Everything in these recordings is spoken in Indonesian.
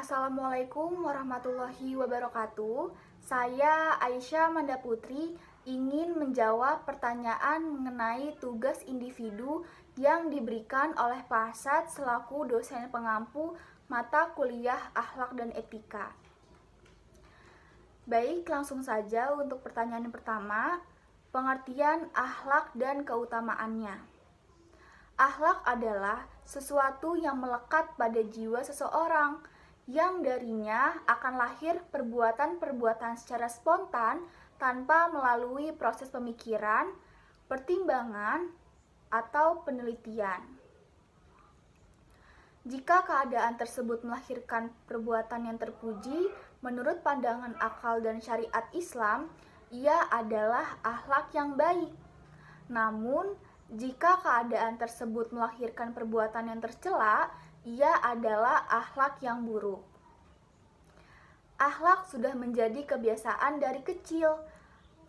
Assalamualaikum warahmatullahi wabarakatuh. Saya Aisyah Manda Putri ingin menjawab pertanyaan mengenai tugas individu yang diberikan oleh Pak Asad selaku dosen pengampu mata kuliah Akhlak dan Etika. Baik, langsung saja untuk pertanyaan yang pertama, pengertian akhlak dan keutamaannya. Akhlak adalah sesuatu yang melekat pada jiwa seseorang, yang darinya akan lahir perbuatan-perbuatan secara spontan tanpa melalui proses pemikiran, pertimbangan, atau penelitian. Jika keadaan tersebut melahirkan perbuatan yang terpuji, menurut pandangan akal dan syariat Islam, ia adalah akhlak yang baik. Namun, jika keadaan tersebut melahirkan perbuatan yang tercela, ia adalah akhlak yang buruk. Akhlak sudah menjadi kebiasaan dari kecil,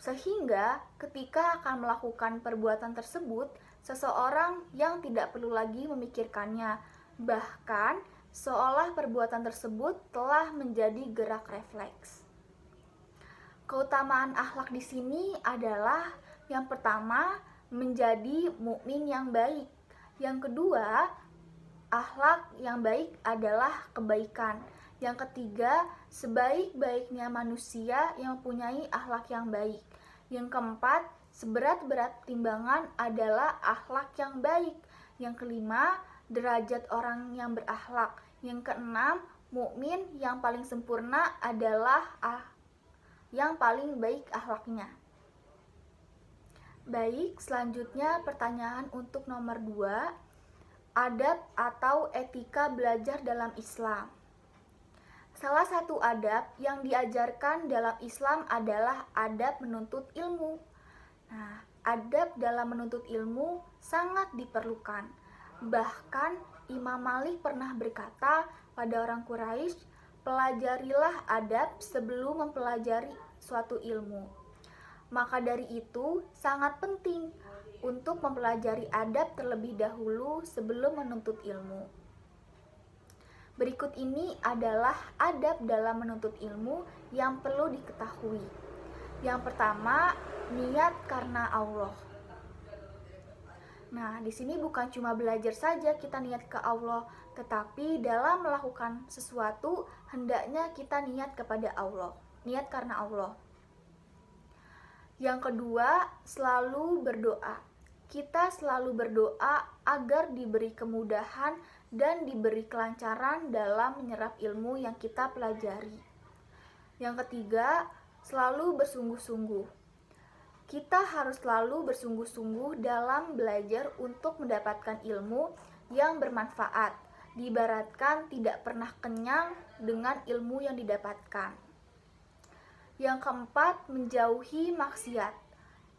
sehingga ketika akan melakukan perbuatan tersebut, seseorang yang tidak perlu lagi memikirkannya, bahkan seolah perbuatan tersebut telah menjadi gerak refleks. Keutamaan akhlak di sini adalah yang pertama, menjadi mukmin yang baik. Yang kedua, akhlak yang baik adalah kebaikan. Yang ketiga, sebaik-baiknya manusia yang mempunyai akhlak yang baik. Yang keempat, seberat-berat timbangan adalah akhlak yang baik. Yang kelima, derajat orang yang berakhlak. Yang keenam, mukmin yang paling sempurna adalah yang paling baik akhlaknya. Baik, selanjutnya pertanyaan untuk nomor 2, adab atau etika belajar dalam Islam. Salah satu adab yang diajarkan dalam Islam adalah adab menuntut ilmu. Nah, adab dalam menuntut ilmu sangat diperlukan. Bahkan Imam Malik pernah berkata pada orang Quraisy, pelajarilah adab sebelum mempelajari suatu ilmu. Maka dari itu sangat penting untuk mempelajari adab terlebih dahulu sebelum menuntut ilmu. Berikut ini adalah adab dalam menuntut ilmu yang perlu diketahui. Yang pertama, niat karena Allah. Nah, di sini bukan cuma belajar saja kita niat ke Allah, tetapi dalam melakukan sesuatu hendaknya kita niat kepada Allah, niat karena Allah. Yang kedua, selalu berdoa. Kita selalu berdoa agar diberi kemudahan dan diberi kelancaran dalam menyerap ilmu yang kita pelajari. Yang ketiga, selalu bersungguh-sungguh. Kita harus selalu bersungguh-sungguh dalam belajar untuk mendapatkan ilmu yang bermanfaat. Diibaratkan tidak pernah kenyang dengan ilmu yang didapatkan. Yang keempat, menjauhi maksiat.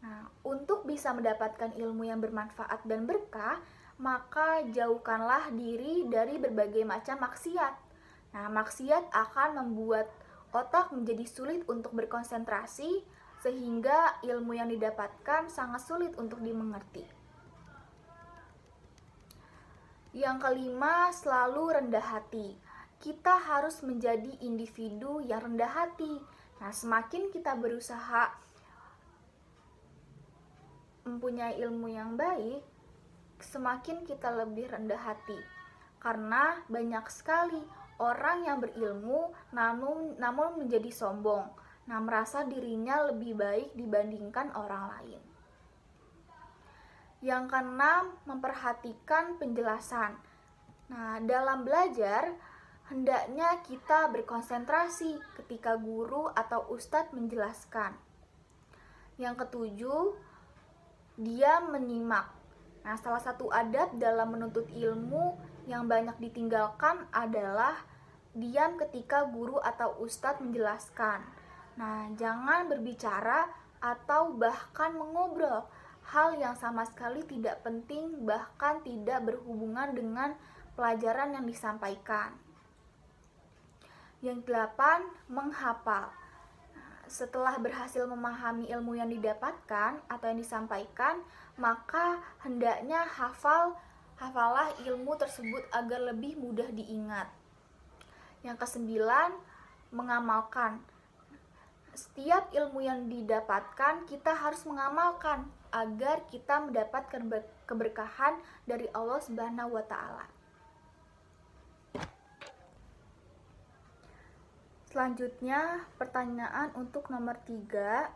Nah, untuk bisa mendapatkan ilmu yang bermanfaat dan berkah, maka jauhkanlah diri dari berbagai macam maksiat. Nah, maksiat akan membuat otak menjadi sulit untuk berkonsentrasi, sehingga ilmu yang didapatkan sangat sulit untuk dimengerti. Yang kelima, selalu rendah hati. Kita harus menjadi individu yang rendah hati. Nah, semakin kita berusaha mempunyai ilmu yang baik, semakin kita lebih rendah hati. Karena banyak sekali orang yang berilmu namun menjadi sombong. Nah, merasa dirinya lebih baik dibandingkan orang lain. Yang keenam, memperhatikan penjelasan. Nah, dalam belajar hendaknya kita berkonsentrasi ketika guru atau ustadz menjelaskan. Yang ketujuh, diam menyimak. Nah, salah satu adab dalam menuntut ilmu yang banyak ditinggalkan adalah diam ketika guru atau ustadz menjelaskan. Nah, jangan berbicara atau bahkan mengobrol hal yang sama sekali tidak penting, bahkan tidak berhubungan dengan pelajaran yang disampaikan. Yang delapan, menghafal. Setelah berhasil memahami ilmu yang didapatkan atau yang disampaikan, maka hendaknya hafalah ilmu tersebut agar lebih mudah diingat. Yang kesembilan, mengamalkan. Setiap ilmu yang didapatkan kita harus mengamalkan agar kita mendapatkan keberkahan dari Allah Subhanahu wa taala. Selanjutnya, pertanyaan untuk nomor 3,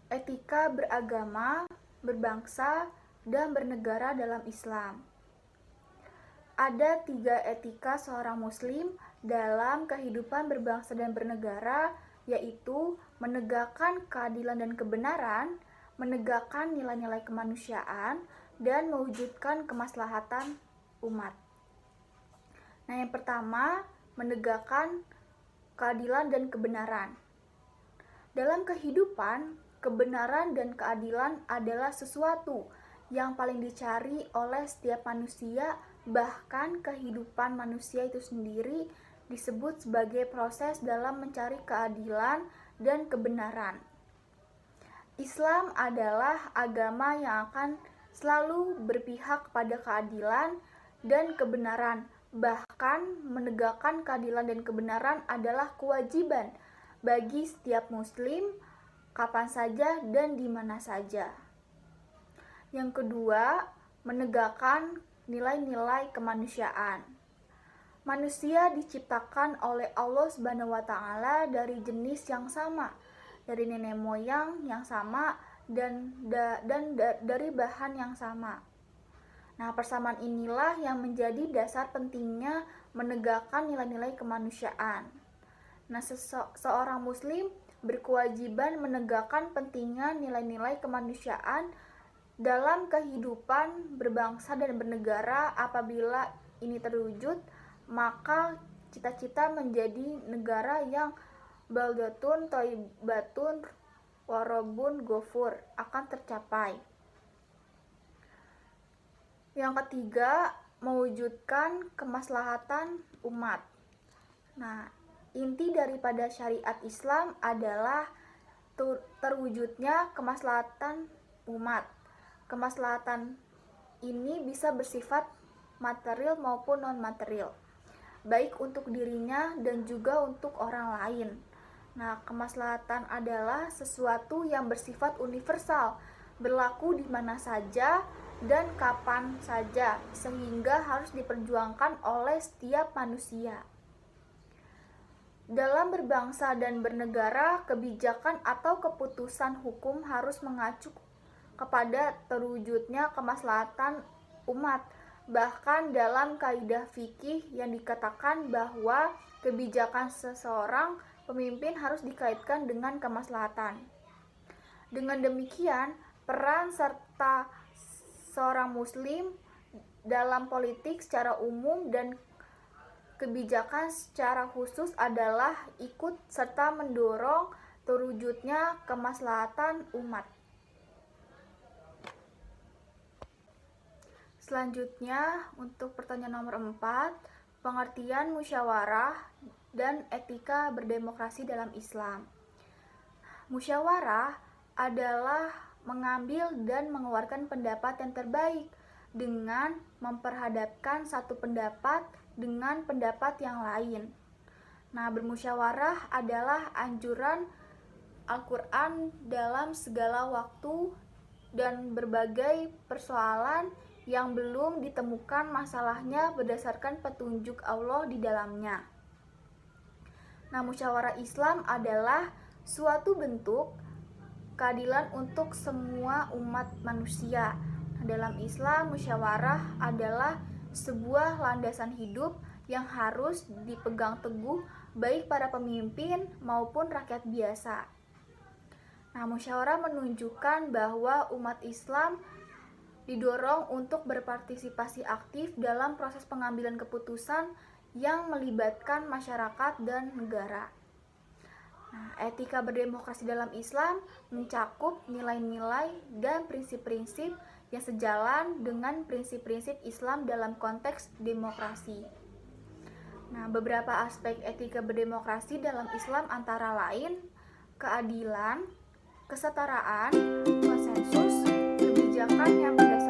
etika beragama, berbangsa, dan bernegara dalam Islam. Ada 3 etika seorang muslim dalam kehidupan berbangsa dan bernegara, yaitu menegakkan keadilan dan kebenaran, menegakkan nilai-nilai kemanusiaan, dan mewujudkan kemaslahatan umat. Nah, yang pertama, menegakkan keadilan dan kebenaran. Dalam kehidupan, kebenaran dan keadilan adalah sesuatu yang paling dicari oleh setiap manusia, bahkan kehidupan manusia itu sendiri disebut sebagai proses dalam mencari keadilan dan kebenaran. Islam adalah agama yang akan selalu berpihak pada keadilan dan kebenaran. Bahkan menegakkan keadilan dan kebenaran adalah kewajiban bagi setiap muslim kapan saja dan di mana saja. Yang kedua, menegakkan nilai-nilai kemanusiaan. Manusia diciptakan oleh Allah Subhanahu wa taala dari jenis yang sama, dari nenek moyang yang sama dan dari bahan yang sama. Nah, persamaan inilah yang menjadi dasar pentingnya menegakkan nilai-nilai kemanusiaan. Nah, seorang muslim berkewajiban menegakkan pentingnya nilai-nilai kemanusiaan dalam kehidupan berbangsa dan bernegara. Apabila ini terwujud, maka cita-cita menjadi negara yang baldatun thayyibatun warabun ghafur akan tercapai. Yang ketiga, mewujudkan kemaslahatan umat. Nah, inti daripada syariat Islam adalah terwujudnya kemaslahatan umat. Kemaslahatan ini bisa bersifat material maupun non-material, baik untuk dirinya dan juga untuk orang lain. Nah, kemaslahatan adalah sesuatu yang bersifat universal, berlaku di mana saja dan kapan saja, sehingga harus diperjuangkan oleh setiap manusia. Dalam berbangsa dan bernegara, kebijakan atau keputusan hukum harus mengacu kepada terwujudnya kemaslahatan umat. Bahkan dalam kaidah fikih yang dikatakan bahwa kebijakan seseorang pemimpin harus dikaitkan dengan kemaslahatan. Dengan demikian, peran serta seorang muslim dalam politik secara umum dan kebijakan secara khusus adalah ikut serta mendorong terwujudnya kemaslahatan umat. Selanjutnya, untuk pertanyaan nomor 4, pengertian musyawarah dan etika berdemokrasi dalam Islam. Musyawarah adalah mengambil dan mengeluarkan pendapat yang terbaik dengan memperhadapkan satu pendapat dengan pendapat yang lain. Nah, bermusyawarah adalah anjuran Al-Quran dalam segala waktu dan berbagai persoalan yang belum ditemukan masalahnya berdasarkan petunjuk Allah di dalamnya. Nah, musyawarah Islam adalah suatu bentuk keadilan untuk semua umat manusia. Dalam Islam, musyawarah adalah sebuah landasan hidup yang harus dipegang teguh baik para pemimpin maupun rakyat biasa. Nah, musyawarah menunjukkan bahwa umat Islam didorong untuk berpartisipasi aktif dalam proses pengambilan keputusan yang melibatkan masyarakat dan negara. Nah, etika berdemokrasi dalam Islam mencakup nilai-nilai dan prinsip-prinsip yang sejalan dengan prinsip-prinsip Islam dalam konteks demokrasi. Nah, beberapa aspek etika berdemokrasi dalam Islam antara lain keadilan, kesetaraan, konsensus, kebijakan yang berdasarkan